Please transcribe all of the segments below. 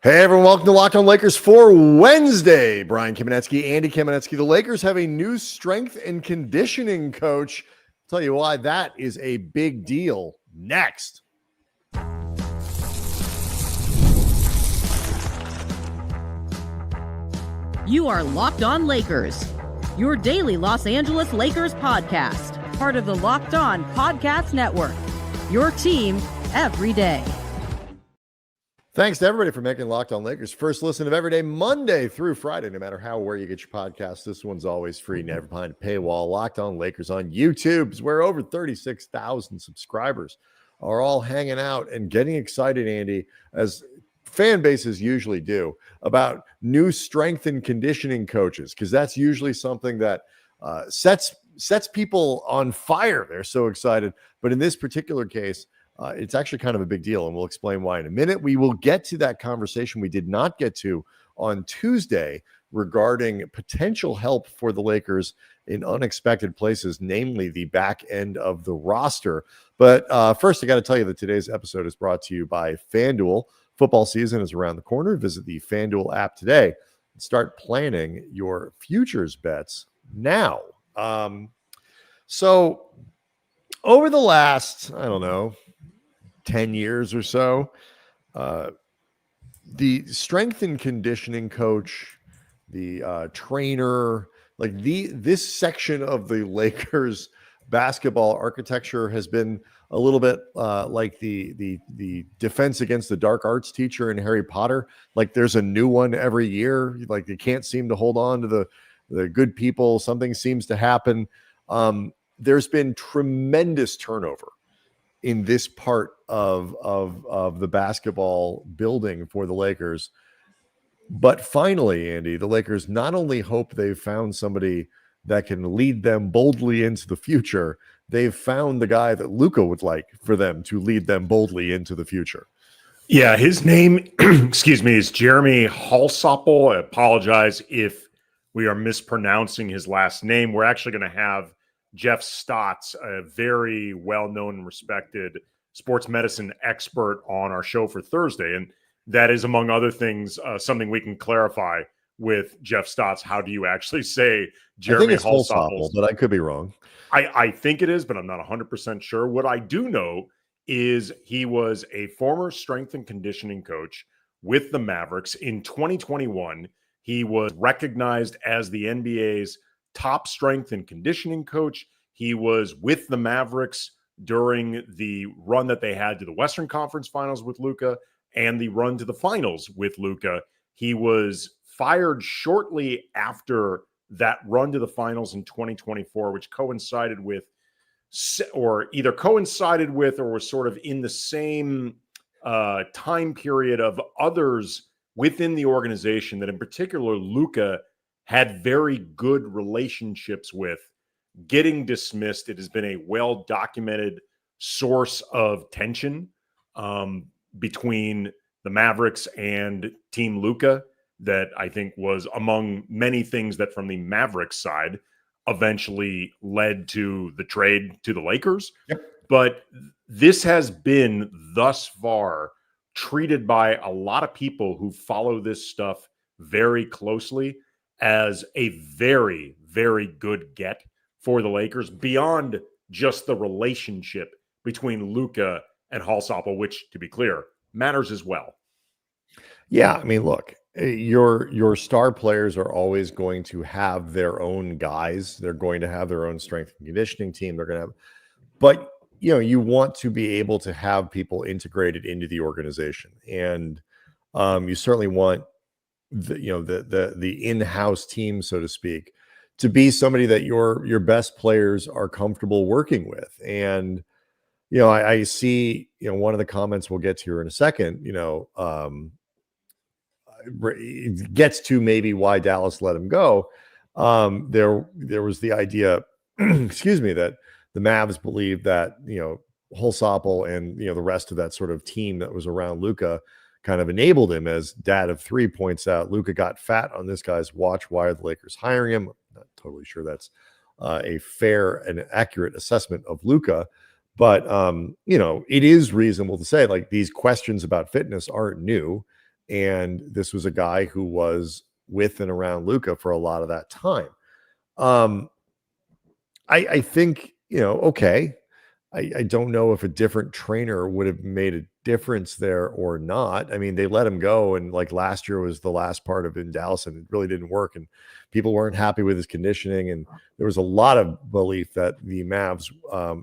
Hey everyone, welcome to Locked On Lakers for Wednesday. Brian Kamenetsky, Andy Kamenetsky. The Lakers have a new strength and conditioning coach. I'll tell you why that is a big deal next. You are Locked On Lakers, your daily Los Angeles Lakers podcast, part of the Locked On Podcast Network, your team every day. Thanks to everybody for making Locked On Lakers first listen of every day, Monday through Friday, no matter how or where you get your podcast. This one's always free, never behind a paywall. Locked On Lakers on YouTube is where over 36,000 subscribers are all hanging out and getting excited, Andy, as fan bases usually do, about new strength and conditioning coaches, because that's usually something that sets people on fire. They're so excited. But in this particular case, it's actually kind of a big deal, and we'll explain why in a minute. We will get to that conversation we did not get to on Tuesday regarding potential help for the Lakers in unexpected places, namely the back end of the roster. But first, I got to tell you that today's episode is brought to you by FanDuel. Football season is around the corner. Visit the FanDuel app today and start planning your futures bets now. So over the last, 10 years or so, the strength and conditioning coach, the trainer, this section of the Lakers basketball architecture has been a little bit like the defense against the dark arts teacher in Harry Potter. Like there's a new one every year. Like they can't seem to hold on to the good people. Something seems to happen. There's been tremendous turnover in this part of the basketball building for the Lakers. But finally, Andy, the Lakers not only hope they've found somebody that can lead them boldly into the future, they've found the guy that Luka would like for them to lead them boldly into the future. Yeah, his name, is Jeremy Holsopple. I apologize if we are mispronouncing his last name. We're actually going to have Jeff Stotts, a very well-known and respected sports medicine expert, on our show for Thursday. And that is, among other things, something we can clarify with Jeff Stotts. How do you actually say Jeremy Holsopple? But I could be wrong. I think it is, but I'm not 100% sure. What I do know is he was a former strength and conditioning coach with the Mavericks. In 2021, he was recognized as the NBA's top strength and conditioning coach. He was with the Mavericks during the run that they had to the Western Conference Finals with Luka and the run to the finals with Luka. He was fired shortly after that run to the finals in 2024, which coincided with, or was sort of in the same time period of others within the organization that in particular Luka had very good relationships with, getting dismissed. It has been a well-documented source of tension between the Mavericks and Team Luka that I think was among many things that from the Mavericks side eventually led to the trade to the Lakers. Yep. But this has been thus far treated by a lot of people who follow this stuff very closely as a very, very good get for the Lakers, beyond just the relationship between Luka and Holsopple, which, to be clear, matters as well. Yeah, I mean, look, your star players are always going to have their own guys. They're going to have their own strength and conditioning team. They're going to have, but you want to be able to have people integrated into the organization, and you certainly want the in-house team, so to speak, to be somebody that your best players are comfortable working with. And I see one of the comments we'll get to here in a second, it gets to maybe why Dallas let him go. There was the idea, that the Mavs believed that Holsopple and the rest of that sort of team that was around Luka kind of enabled him. As Dad of Three points out, Luka got fat on this guy's watch. Why are the Lakers hiring him? I'm not totally sure that's a fair and accurate assessment of Luka, but it is reasonable to say, like, these questions about fitness aren't new. And this was a guy who was with and around Luka for a lot of that time. I think, okay. I don't know if a different trainer would have made a difference there or not. I mean, they let him go, and like last year was the last part of in Dallas, and it really didn't work, and people weren't happy with his conditioning, and there was a lot of belief that the Mavs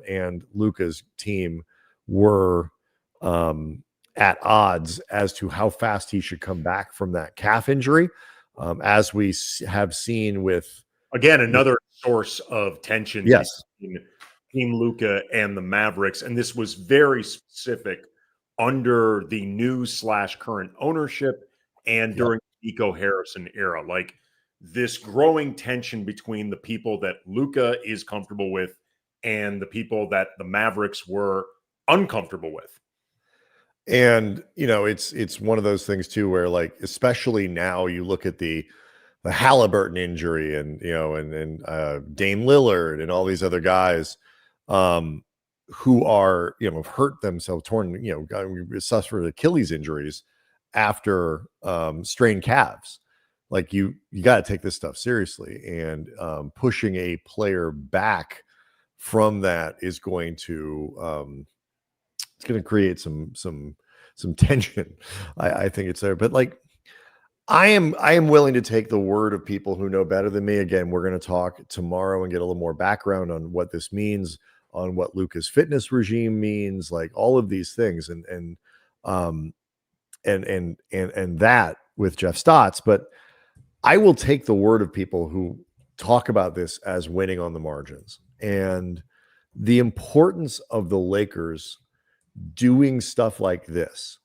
and Luka's team were at odds as to how fast he should come back from that calf injury, as we have seen with another source of tension. Yes. Between Team Luka and the Mavericks, and this was very specific under the new / current ownership and during the Nico Harrison era. Like this growing tension between the people that Luka is comfortable with and the people that the Mavericks were uncomfortable with. And it's one of those things too, where like, especially now, you look at the Halliburton injury, and Dame Lillard and all these other guys who are, have hurt themselves, torn, suffered Achilles injuries after strained calves. Like you got to take this stuff seriously, and pushing a player back from that is going to it's going to create some tension. I think it's there, but like I am willing to take the word of people who know better than me. Again, we're going to talk tomorrow and get a little more background on what this means, on what Luka's fitness regime means, like all of these things, and that with Jeff Stotts. But I will take the word of people who talk about this as winning on the margins, and the importance of the Lakers doing stuff like this,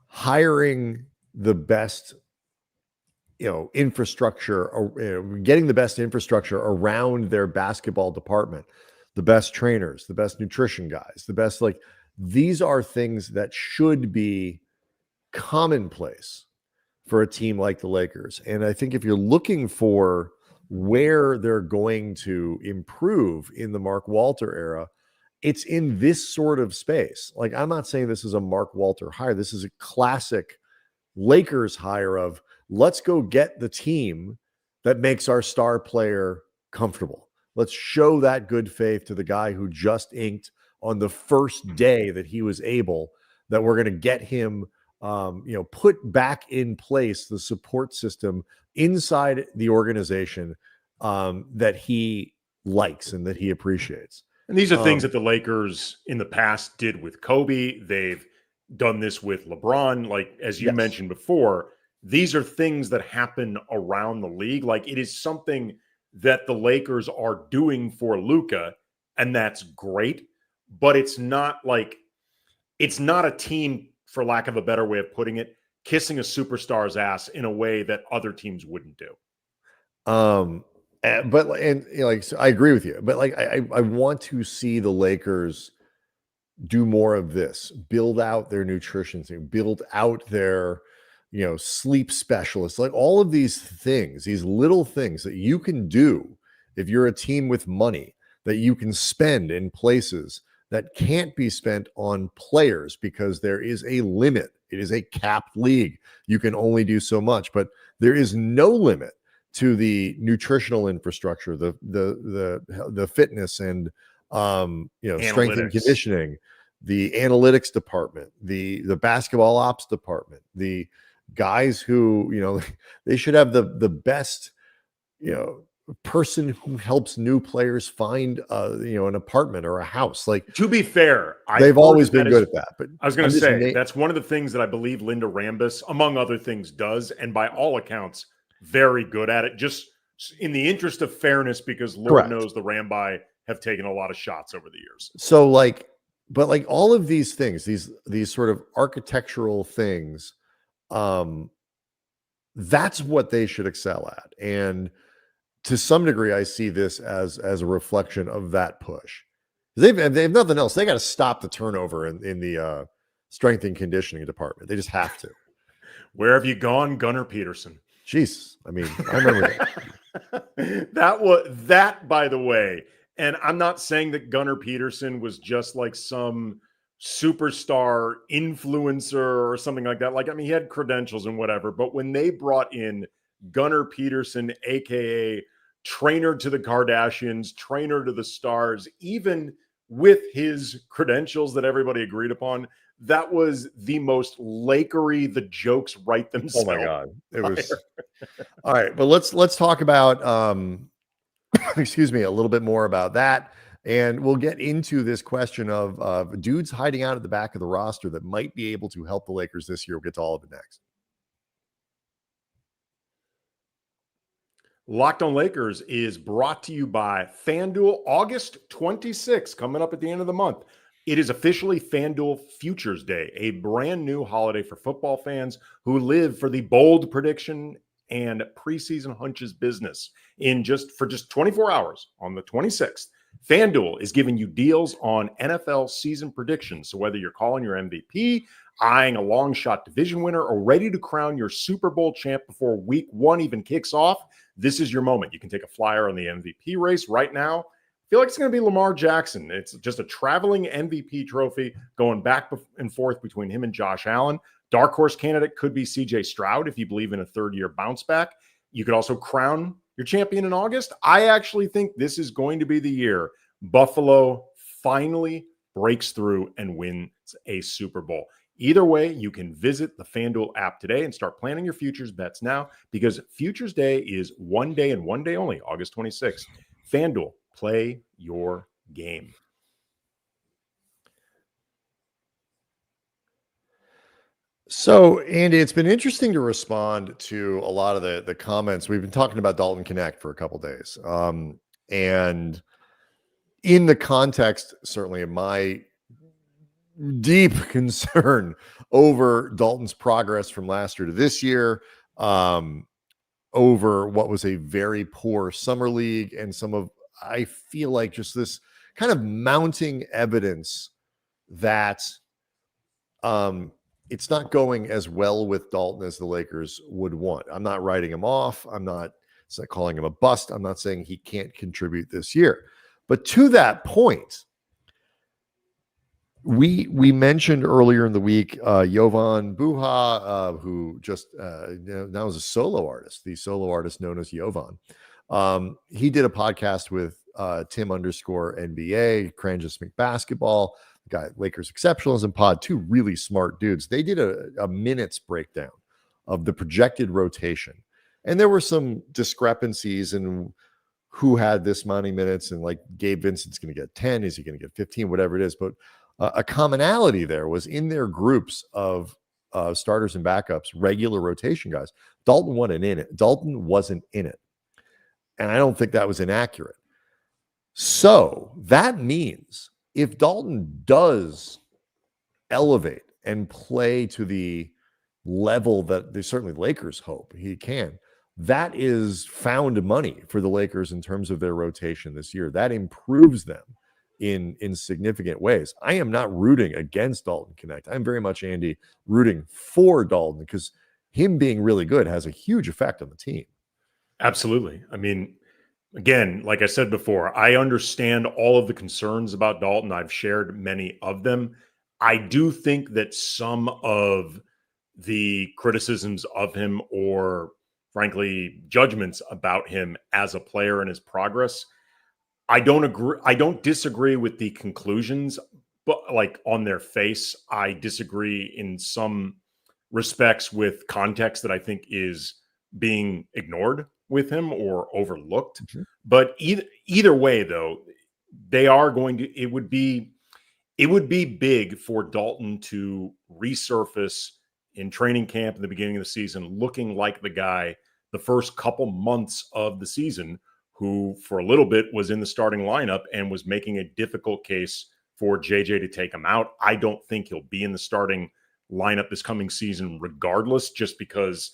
hiring the best infrastructure, getting the best infrastructure around their basketball department, the best trainers, the best nutrition guys, the best, like, these are things that should be commonplace for a team like the Lakers. And I think if you're looking for where they're going to improve in the Mark Walter era, it's in this sort of space. Like, I'm not saying this is a Mark Walter hire. This is a classic Lakers hire of, let's go get the team that makes our star player comfortable. Let's show that good faith to the guy who just inked on the first day that he was able, that we're going to get him, put back in place the support system inside the organization that he likes and that he appreciates. And these are things that the Lakers in the past did with Kobe. They've done this with LeBron. Like, as you mentioned before, these are things that happen around the league. Like, it is something that the Lakers are doing for Luka, and that's great. But it's not a team, for lack of a better way of putting it, kissing a superstar's ass in a way that other teams wouldn't do. So I agree with you, but like, I want to see the Lakers do more of this, build out their nutrition team, build out their, sleep specialists, like all of these things, these little things that you can do if you're a team with money that you can spend in places that can't be spent on players, because there is a limit. It is a capped league. You can only do so much, but there is no limit to the nutritional infrastructure, the fitness and strength and conditioning, the analytics department, the basketball ops department, the guys who, they should have the best, person who helps new players find an apartment or a house. Like, to be fair, they've always been good at that. But I was going to say that's one of the things that I believe Linda Rambis, among other things, does, and by all accounts, very good at it. Just in the interest of fairness, because Lord knows the Rambi have taken a lot of shots over the years. So but all of these things, these sort of architectural things, that's what they should excel at. And to some degree, I see this as a reflection of that push. They have nothing else. They got to stop the turnover in the strength and conditioning department. They just have to. Where have you gone, Gunnar Peterson? Jeez, I mean, I remember that, by the way. And I'm not saying that Gunnar Peterson was just like some superstar influencer or something like that. Like, I mean, he had credentials and whatever, but when they brought in Gunnar Peterson, aka trainer to the Kardashians, trainer to the stars, even with his credentials that everybody agreed upon, that was the most Lakery, the jokes write themselves. Oh my God. It was all right. But let's talk about excuse me, a little bit more about that. And we'll get into this question of dudes hiding out at the back of the roster that might be able to help the Lakers this year. We'll get to all of it next. Locked on Lakers is brought to you by FanDuel. August 26th, coming up at the end of the month. It is officially FanDuel Futures Day, a brand new holiday for football fans who live for the bold prediction and preseason hunches business. For just 24 hours on the 26th, FanDuel is giving you deals on NFL season predictions. So whether you're calling your MVP, eyeing a long shot division winner, or ready to crown your Super Bowl champ before week 1 even kicks off, this is your moment. You can take a flyer on the MVP race right now. I feel like it's going to be Lamar Jackson. It's just a traveling MVP trophy going back and forth between him and Josh Allen. Dark horse candidate could be CJ Stroud if you believe in a third-year bounce back. You could also crown your champion in August. I actually think this is going to be the year Buffalo finally breaks through and wins a Super Bowl. Either way, you can visit the FanDuel app today and start planning your futures bets now, because Futures Day is one day and one day only, August 26th. FanDuel, play your game. So, Andy, it's been interesting to respond to a lot of the comments. We've been talking about Dalton Knecht for a couple days. And in the context, certainly of my deep concern over Dalton's progress from last year to this year, over what was a very poor summer league, and I feel like just this kind of mounting evidence that it's not going as well with Dalton as the Lakers would want. I'm not writing him off. It's not calling him a bust. I'm not saying he can't contribute this year. But to that point, we mentioned earlier in the week Jovan Buha, who just now is a solo artist, the solo artist known as Jovan. He did a podcast with Tim_NBA, Cranjus McBasketball, the guy at Lakers Exceptionalism Pod, two really smart dudes. They did a minutes breakdown of the projected rotation. And there were some discrepancies in who had this many minutes, and like Gabe Vincent's going to get 10. Is he going to get 15? Whatever it is. But a commonality there was in their groups of starters and backups, regular rotation guys. Dalton wasn't in it. Dalton wasn't in it. And I don't think that was inaccurate. So that means if Dalton does elevate and play to the level that the certainly Lakers hope he can, that is found money for the Lakers in terms of their rotation this year. That improves them in significant ways. I am not rooting against Dalton Knecht. I'm very much, Andy, rooting for Dalton, because him being really good has a huge effect on the team. Absolutely. I mean, again, like I said before, I understand all of the concerns about Dalton. I've shared many of them. I do think that some of the criticisms of him, or frankly, judgments about him as a player and his progress, I don't disagree with the conclusions, but like on their face, I disagree in some respects with context that I think is being ignored with him or overlooked. Mm-hmm. But either way, though, they are going to, it would be big for Dalton to resurface in training camp in the beginning of the season, looking like the guy the first couple months of the season who for a little bit was in the starting lineup and was making a difficult case for JJ to take him out. I don't think he'll be in the starting lineup this coming season regardless, just because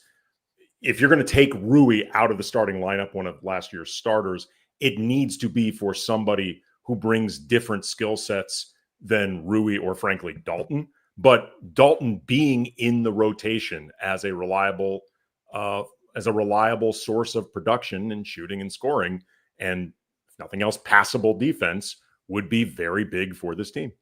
if you're going to take Rui out of the starting lineup, one of last year's starters, it needs to be for somebody who brings different skill sets than Rui or frankly Dalton. But Dalton being in the rotation as a reliable source of production and shooting and scoring, and if nothing else, passable defense, would be very big for this team.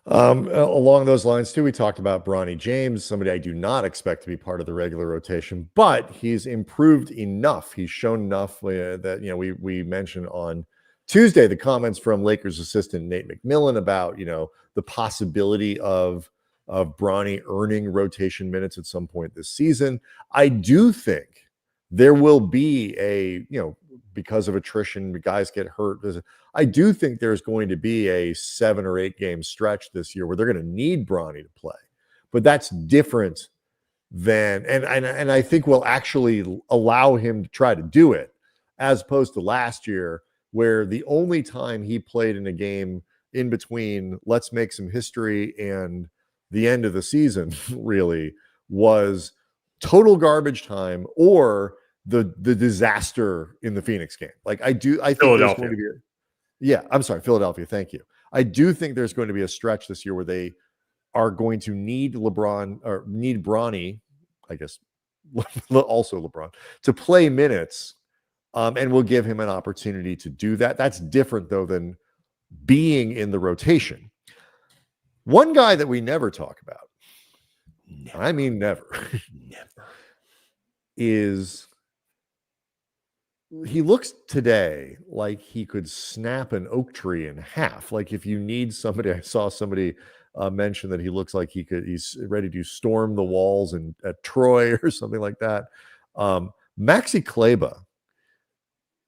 Along those lines too, we talked about Bronny James, somebody I do not expect to be part of the regular rotation, but he's improved enough. He's shown enough that, you know, we mentioned on Tuesday the comments from Lakers assistant Nate McMillan about, you know, the possibility of Bronny earning rotation minutes at some point this season. I do think there will be a, you know, because of attrition, guys get hurt. I do think there's going to be a 7 or 8 game stretch this year where they're going to need Bronny to play, but that's different than, and I think will actually allow him to try to do it, as opposed to last year where the only time he played in a game in between let's make some history and the end of the season really was total garbage time or the disaster in the Phoenix game. Like I think there's going to be I'm sorry, Philadelphia. Thank you. I do think there's going to be a stretch this year where they are going to need LeBron or need Bronny, I guess, also LeBron, to play minutes, and we'll give him an opportunity to do that. That's different though than being in the rotation. One guy that we never talk about, never, is he looks today like he could snap an oak tree in half. Like if you need somebody, I saw somebody mention that he looks like he's ready to storm the walls at Troy or something like that. Maxi Kleber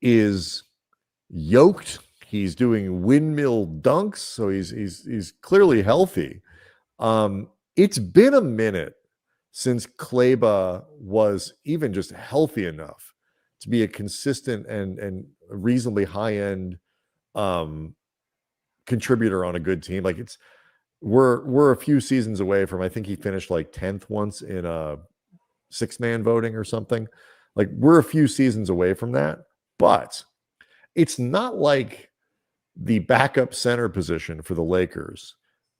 is yoked. He's doing windmill dunks, so he's clearly healthy. It's been a minute since Kleber was even just healthy enough to be a consistent and reasonably high-end contributor on a good team. Like we're a few seasons away from, I think he finished like 10th once in a 6-man voting or something. Like we're a few seasons away from that, but it's not like the backup center position for the Lakers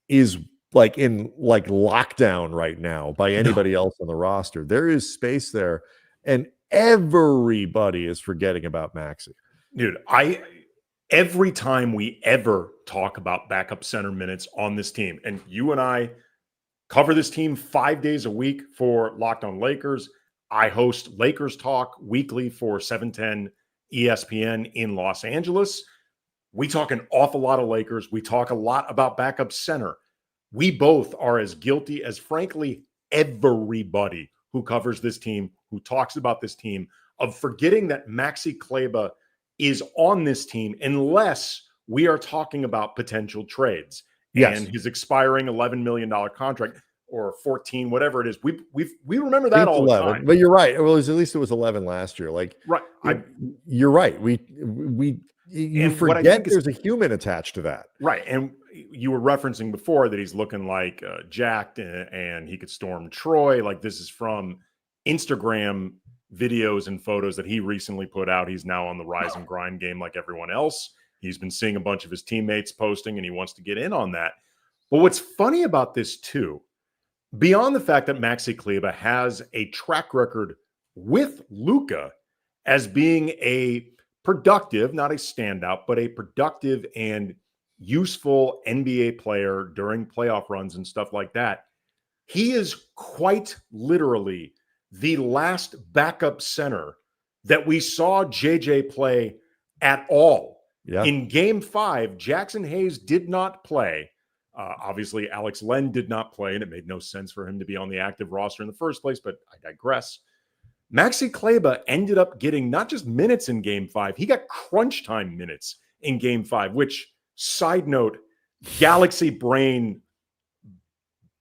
is like in like lockdown right now by anybody else on the roster. There is space there, and everybody is forgetting about Maxi. Dude, every time we ever talk about backup center minutes on this team, and you and I cover this team 5 days a week for Locked On Lakers. I host Lakers Talk weekly for 710 ESPN in Los Angeles. We talk an awful lot of Lakers. We talk a lot about backup center. We both are as guilty as, frankly, everybody who covers this team, who talks about this team, of forgetting that Maxi Kleber is on this team unless we are talking about potential trades. Yes. And his expiring $11 million contract, or 14, whatever it is. We remember that all 11, the time. But you're right. Well, at least it was 11 last year. Like, right. You're right. You forget there's a human attached to that. Right. And you were referencing before that he's looking like jacked and he could storm Troy. Like this is from Instagram videos and photos that he recently put out. He's now on the rise and grind game like everyone else. He's been seeing a bunch of his teammates posting and he wants to get in on that. But what's funny about this too, beyond the fact that Maxi Kleber has a track record with Luka as being a productive, not a standout, but a productive and useful NBA player during playoff runs and stuff like that, he is quite literally the last backup center that we saw JJ play at all. Yeah. In Game 5, Jackson Hayes did not play. Obviously, Alex Len did not play, and it made no sense for him to be on the active roster in the first place, but I digress. Maxi Kleber ended up getting not just minutes in Game 5, he got crunch time minutes in Game 5, which, side note, galaxy brain,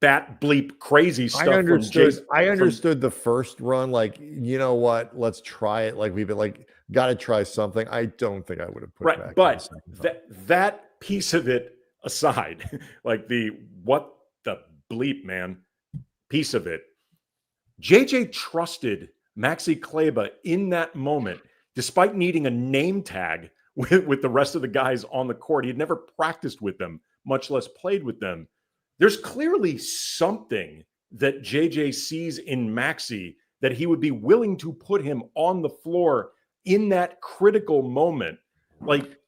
bat bleep, crazy stuff. I understood the first run, like, you know what, let's try it. Like, we've been like, got to try something. I don't think I would have put back. But that piece of it aside, like the what the bleep, man, piece of it, JJ trusted Maxi Kleber in that moment, despite needing a name tag with the rest of the guys on the court. He had never practiced with them, much less played with them. There's clearly something that JJ sees in Maxi that he would be willing to put him on the floor in that critical moment. Like,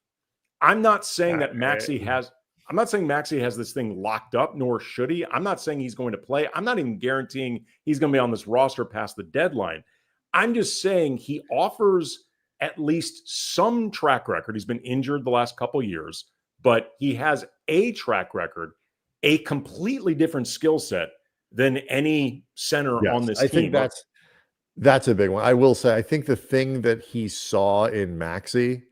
I'm not saying that Maxi has, I'm not saying Maxi has this thing locked up, nor should he. I'm not saying he's going to play. I'm not even guaranteeing he's going to be on this roster past the deadline. I'm just saying he offers at least some track record. He's been injured the last couple years, but he has a track record, a completely different skill set than any center on this team. I think that's a big one. I will say, I think the thing that he saw in Maxi,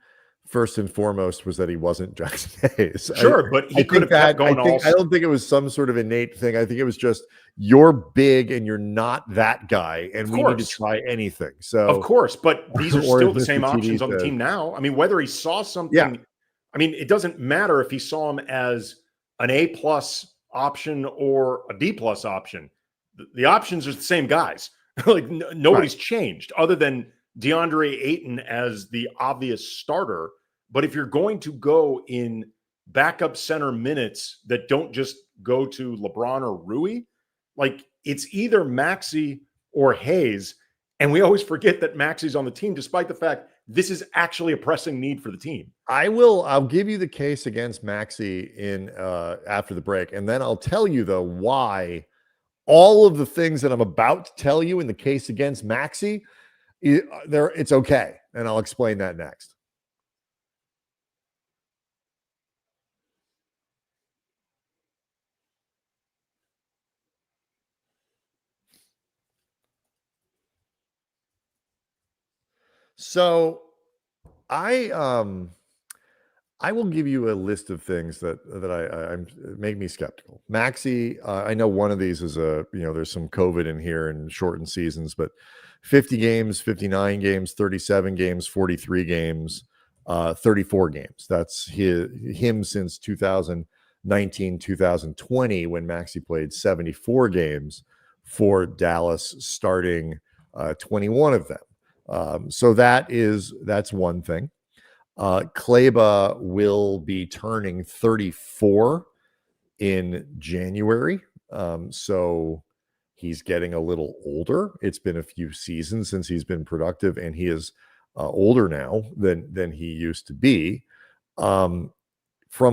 first and foremost, was that he wasn't Jackson Hayes. Sure, but he could have kept going. I don't think it was some sort of innate thing. I think it was just, you're big and you're not that guy, and we need to try anything. So of course, but these are still the same options on the team now. I mean, whether he saw something, I mean, it doesn't matter if he saw him as an A+ option or a D+ option. The options are the same guys. Like nobody's changed other than DeAndre Ayton as the obvious starter. But if you're going to go in backup center minutes that don't just go to LeBron or Rui, like it's either Maxi or Hayes. And we always forget that Maxi's on the team, despite the fact this is actually a pressing need for the team. I'll give you the case against Maxi in after the break. And then I'll tell you though, why all of the things that I'm about to tell you in the case against Maxi, it's okay. And I'll explain that next. So I will give you a list of things that I'm make me skeptical. Maxi, I know one of these is there's some COVID in here and shortened seasons, but 50 games, 59 games, 37 games, 43 games, 34 games. That's him since 2019, 2020, when Maxi played 74 games for Dallas, starting 21 of them. So that's one thing. Kleber will be turning 34 in January. So he's getting a little older. It's been a few seasons since he's been productive, and he is older now than he used to be. From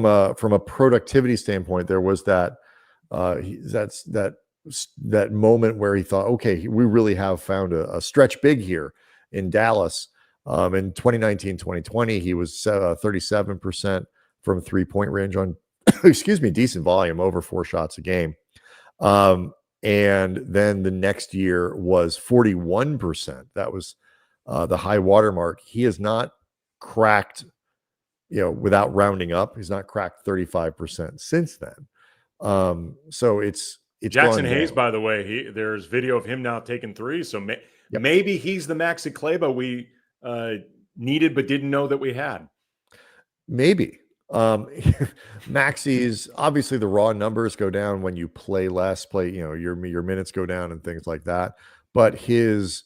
a productivity standpoint, there was that moment where he thought, okay, we really have found a stretch big here in Dallas. In 2019, 2020, he was 37% from 3-point range on, decent volume, over 4 shots a game. And then the next year was 41%. That was the high watermark. He has not cracked, without rounding up, he's not cracked 35% since then. So it's Jackson Hayes, by the way, there's video of him now taking threes. So maybe he's the Maxi Kleber we needed but didn't know that we had. Maybe. Maxi's, obviously the raw numbers go down when you play less, your minutes go down and things like that, but his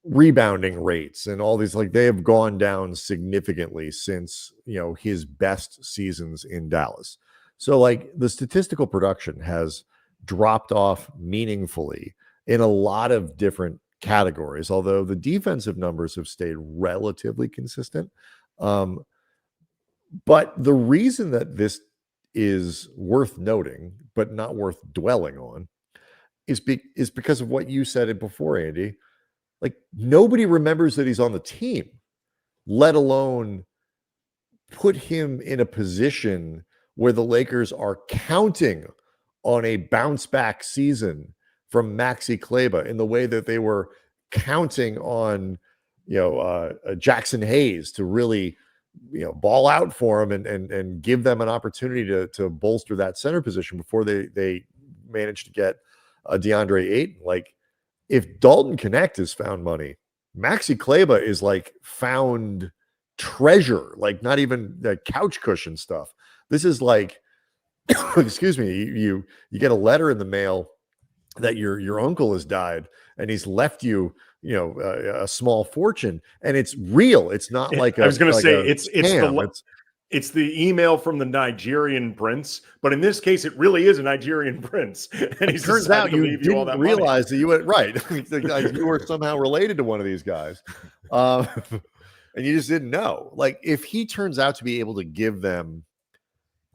rebounding rates and all these, they have gone down significantly since his best seasons in Dallas. So the statistical production has dropped off meaningfully in a lot of different categories, although the defensive numbers have stayed relatively consistent. But the reason that this is worth noting, but not worth dwelling on, is because of what you said before, Andy. Nobody remembers that he's on the team, let alone put him in a position where the Lakers are counting on a bounce back season from Maxi Kleber in the way that they were counting on, Jackson Hayes to really, ball out for him and give them an opportunity to bolster that center position before they managed to get DeAndre Ayton. If Dalton Knecht has found money, Maxi Kleber is found treasure, not even the couch cushion stuff. This is excuse me, you get a letter in the mail that your uncle has died and he's left you, a small fortune, and it's real. It's not I was going to say it's the email from the Nigerian prince, but in this case, it really is a Nigerian prince. And he turns out you didn't all that realize that you went right. You were somehow related to one of these guys, and you just didn't know. If he turns out to be able to give them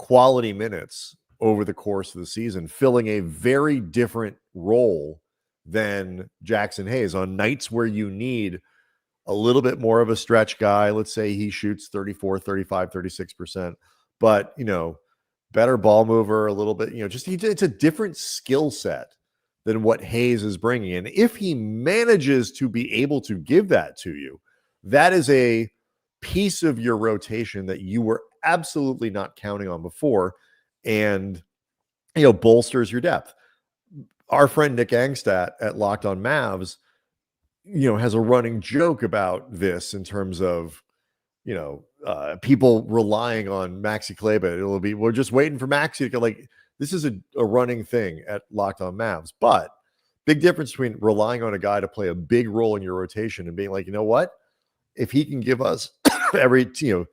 quality minutes over the course of the season, filling a very different role than Jackson Hayes on nights where you need a little bit more of a stretch guy. Let's say he shoots 34, 35, 36%, but better ball mover, a little bit, it's a different skill set than what Hayes is bringing. And if he manages to be able to give that to you, that is a piece of your rotation that you were absolutely not counting on before, and bolsters your depth. Our friend Nick Angstadt at Locked On Mavs, has a running joke about this in terms of, people relying on Maxi Kleber. It'll be, we're just waiting for Maxi to go. Like, this is a running thing at Locked On Mavs, but big difference between relying on a guy to play a big role in your rotation and being like, you know what, if he can give us every, 2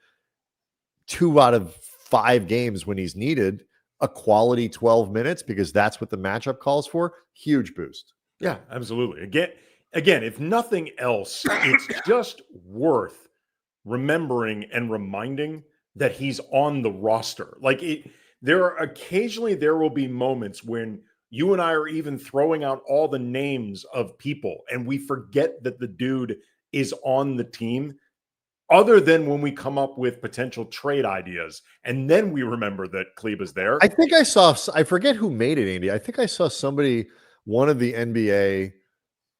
out of 5 games when he's needed, a quality 12 minutes, because that's what the matchup calls for, huge boost. Yeah, absolutely. Again, if nothing else, it's just worth remembering and reminding that he's on the roster. Like, there will be moments when you and I are even throwing out all the names of people and we forget that the dude is on the team, other than when we come up with potential trade ideas. And then we remember that Kleber's there. I think I forget who made it, Andy. I think I saw one of the NBA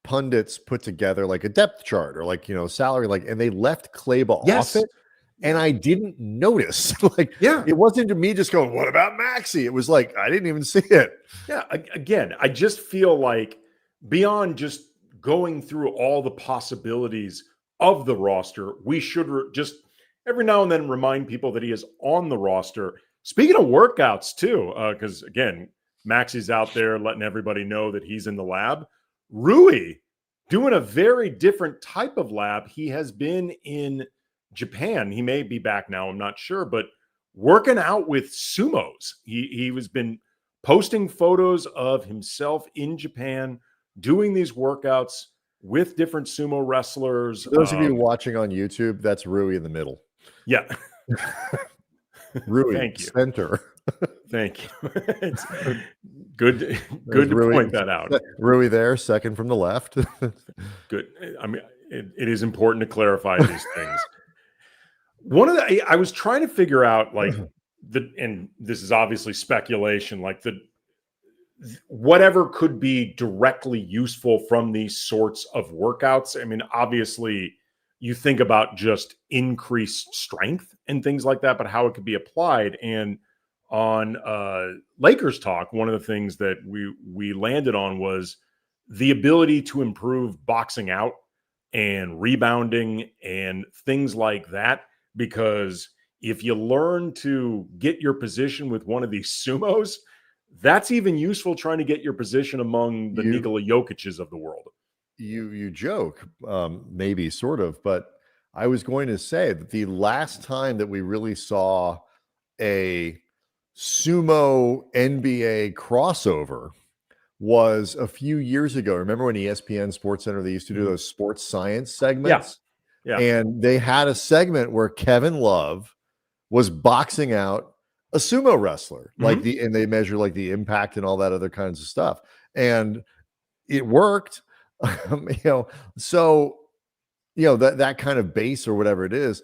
pundits put together like a depth chart or salary, and they left Kleber off it. And I didn't notice. It wasn't to me just going, what about Maxi? It was like, I didn't even see it. Yeah. Again, I just feel like beyond just going through all the possibilities of the roster, we should just every now and then remind people that he is on the roster. Speaking of workouts too, because again, Maxi's out there letting everybody know that he's in the lab. Rui doing a very different type of lab. He has been in Japan. He may be back now, I'm not sure, but working out with sumos. He has been posting photos of himself in Japan doing these workouts with different sumo wrestlers. For those of you watching on YouTube, that's Rui in the middle. Yeah. Rui, thank you. Center. Thank you. It's good to Rui, point that out. Rui there, second from the left. Good. I mean, it is important to clarify these things. I was trying to figure out and this is obviously speculation, whatever could be directly useful from these sorts of workouts. I mean, obviously you think about just increased strength and things like that, but how it could be applied. And on Lakers Talk, one of the things that we landed on was the ability to improve boxing out and rebounding and things like that. Because if you learn to get your position with one of these sumos, that's even useful trying to get your position among the Nikola Jokic's of the world. You joke, maybe sort of, but I was going to say that the last time that we really saw a sumo NBA crossover was a few years ago. Remember when ESPN SportsCenter, they used to do those sports science segments? Yeah. And they had a segment where Kevin Love was boxing out a sumo wrestler, and they measure the impact and all that other kinds of stuff. And it worked, so, that kind of base or whatever it is,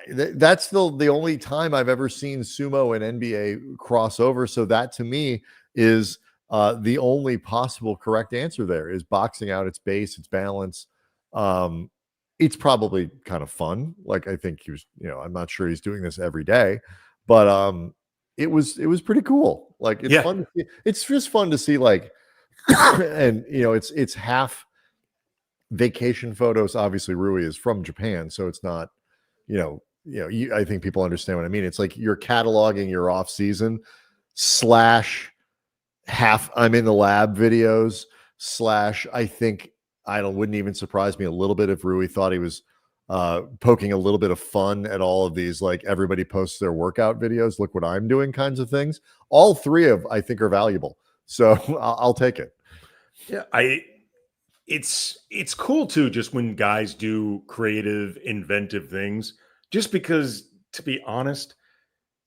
that's the only time I've ever seen sumo and NBA crossover. So that to me is the only possible correct answer there is boxing out its base, its balance. It's probably kind of fun. I think he was, I'm not sure he's doing this every day, but it was pretty cool. It's fun to see. It's just fun to see and it's half vacation photos. Obviously Rui is from Japan, so it's not, I think people understand what I mean. It's you're cataloging your off season / half I'm in the lab videos / I think, wouldn't even surprise me a little bit if Rui thought he was poking a little bit of fun at all of these, everybody posts their workout videos, look what I'm doing kinds of things. All three I think are valuable. So I'll take it. Yeah. It's cool too, just when guys do creative, inventive things, just because, to be honest,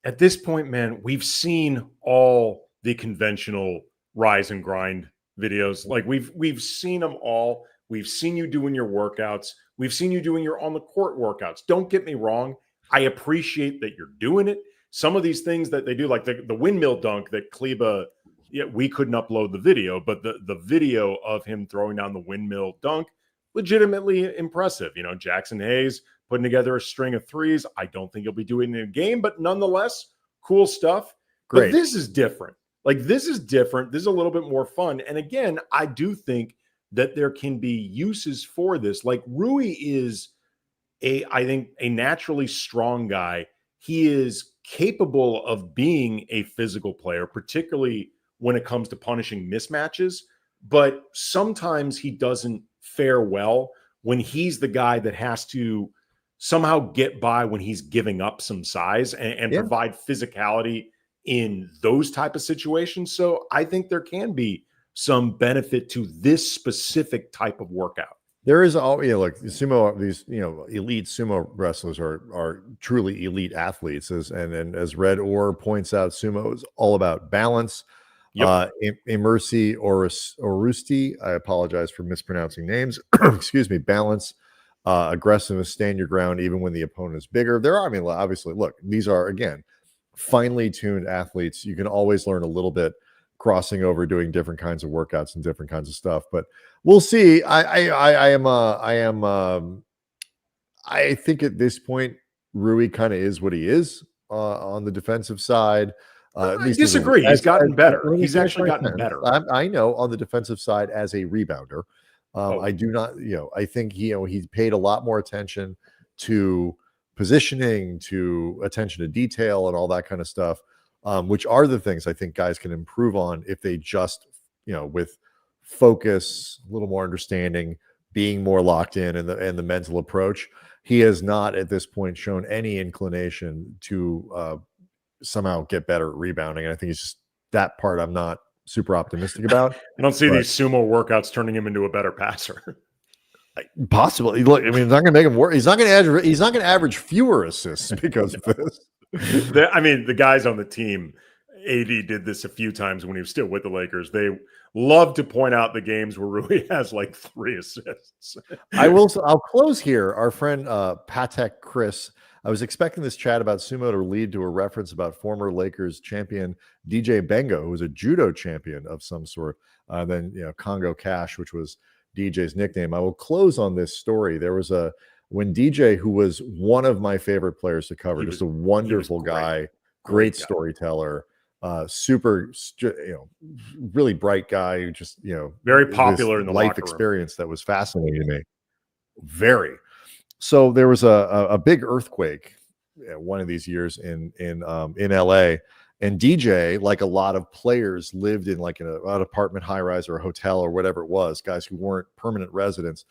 at this point, man, we've seen all the conventional rise and grind videos. Like we've seen them all. We've seen you doing your workouts. We've seen you doing your on the court workouts. Don't get me wrong. I appreciate that you're doing it. Some of these things that they do, like the windmill dunk that Kleber, yeah, we couldn't upload the video, but the video of him throwing down the windmill dunk, legitimately impressive. You know, Jackson Hayes putting together a string of threes. I don't think he'll be doing it in a game, but nonetheless, cool stuff. Great. But this is different. Like, this is different. This is a little bit more fun. And again, I do think that there can be uses for this. Like, Rui is I think a naturally strong guy. He is capable of being a physical player, particularly when it comes to punishing mismatches. But sometimes he doesn't fare well when he's the guy that has to somehow get by when he's giving up some size and provide physicality in those type of situations. So I think there can be some benefit to this specific type of workout. There is all, like sumo, these, elite sumo wrestlers are truly elite athletes. As Red Orr points out, sumo is all about balance. Yep. Emersi Orusti, I apologize for mispronouncing names. Excuse me. Balance, aggressiveness, stand your ground even when the opponent is bigger. Obviously, look, these are, again, finely tuned athletes. You can always learn a little bit crossing over, doing different kinds of workouts and different kinds of stuff, but we'll see. I think at this point, Rui kind of is what he is on the defensive side. I disagree. He's gotten better. He's actually gotten better. I know on the defensive side as a rebounder. I do not, I think he paid a lot more attention to positioning, to attention to detail and all that kind of stuff, which are the things I think guys can improve on if they just, with focus, a little more understanding, being more locked in and the mental approach. He has not at this point shown any inclination to somehow get better at rebounding. And I think it's just that part I'm not super optimistic about. I don't see these sumo workouts turning him into a better passer. Possibly. Look, it's not going to make him work. He's not going to average fewer assists because of this. The guys on the team, AD did this a few times when he was still with the Lakers. They love to point out the games where Rui has like 3 assists. I'll close here. Our friend Patek Chris, I was expecting this chat about sumo to lead to a reference about former Lakers champion DJ Bengo, who was a judo champion of some sort. Then Congo Cash, which was DJ's nickname. I will close on this story. There was when DJ, who was one of my favorite players to cover, just a wonderful guy, great storyteller, super, really bright guy who just, very popular in the life experience that was fascinating to me. Very. So there was a big earthquake one of these years in LA, and DJ, like a lot of players, lived in like an apartment high rise or a hotel or whatever it was, guys who weren't permanent residents.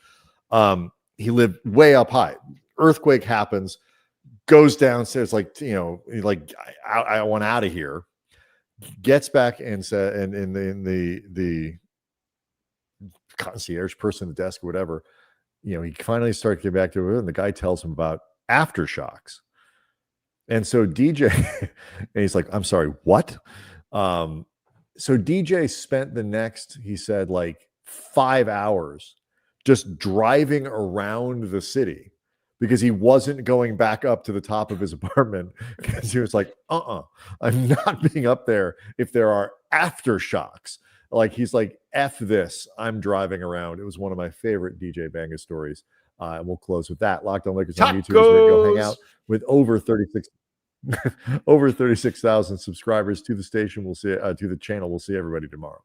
He lived way up high. Earthquake happens, goes downstairs, I want out of here. Gets back and said, and in the concierge person at the desk or whatever, he finally started to get back to it, and the guy tells him about aftershocks. And so DJ, and he's like, I'm sorry, what? So DJ spent the next, he said, like 5 hours just driving around the city because he wasn't going back up to the top of his apartment because he was like, I'm not being up there if there are aftershocks. Like, he's like, F this, I'm driving around. It was one of my favorite DJ Banga stories. And we'll close with that. Locked On Lakers on YouTube is where you go hang out with over 36,000 subscribers to the station. We'll see to the channel. We'll see everybody tomorrow.